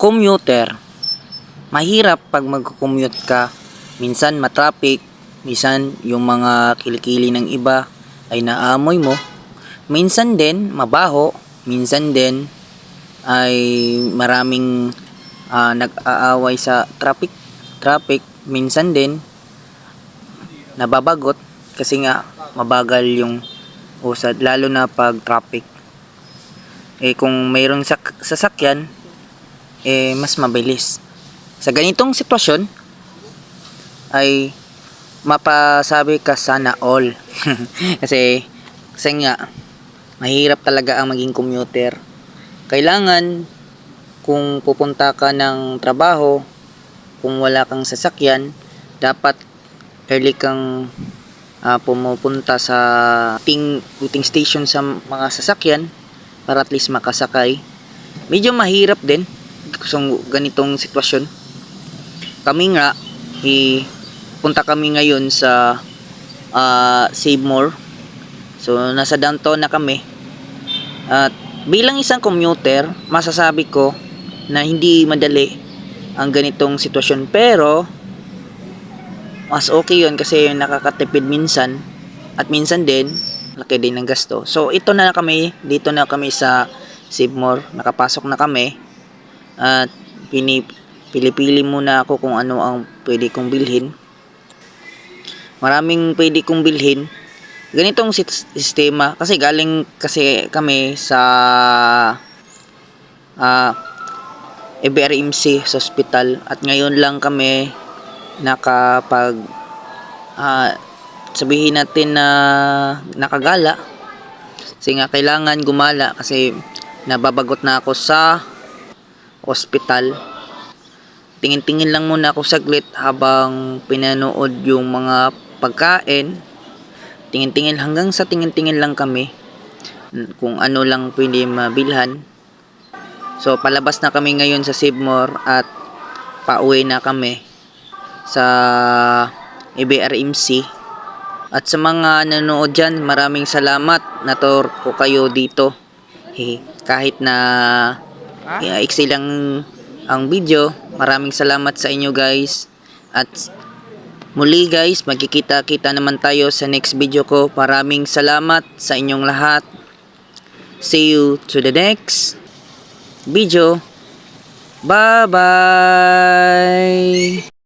commuter, mahirap pag mag-commute ka. Minsan matraffic, minsan yung mga kilikili ng iba ay naamoy mo. Minsan din mabaho, minsan din ay maraming nag-aaway sa traffic. Minsan din nababagot kasi nga mabagal yung usad, lalo na pag traffic. Kung mayroong sasakyan, mas mabilis. Sa ganitong sitwasyon ay mapasabi ka sana all. kasi nga mahirap talaga ang maging commuter. Kailangan kung pupunta ka ng trabaho, kung wala kang sasakyan, dapat early kang pumupunta sa waiting station sa mga sasakyan para at least makasakay. Medyo mahirap din sa ganitong sitwasyon. Kami nga, punta kami ngayon sa Save More. So, nasa downtown na kami. At bilang isang commuter, masasabi ko na hindi madali ang ganitong sitwasyon. Pero, mas okay yun kasi nakakatipid minsan. At minsan din, laki din ng gasto. So, dito na kami sa Save More. Nakapasok na kami. At pili-pili muna ako kung ano ang pwede kong bilhin. Maraming pwede kong bilhin. Ganitong sistema kasi galing kasi kami sa EBRMC sa hospital at ngayon lang kami nakapag sabihin natin na nakagala kasi nga kailangan gumala kasi nababagot na ako sa hospital. Tingin-tingin lang muna ako saglit habang pinanood yung mga pagkain. Tingin-tingin lang kami kung ano lang pwede mabilhan. So palabas na kami ngayon sa Save More at pauwi na kami sa EBRMC. At sa mga nanonood dyan, maraming salamat. Nator ko kayo dito. Kahit na iksi lang ang video, maraming salamat sa inyo guys. At muli guys, magkikita-kita naman tayo sa next video ko. Maraming salamat sa inyong lahat. See you to the next video. Bye bye.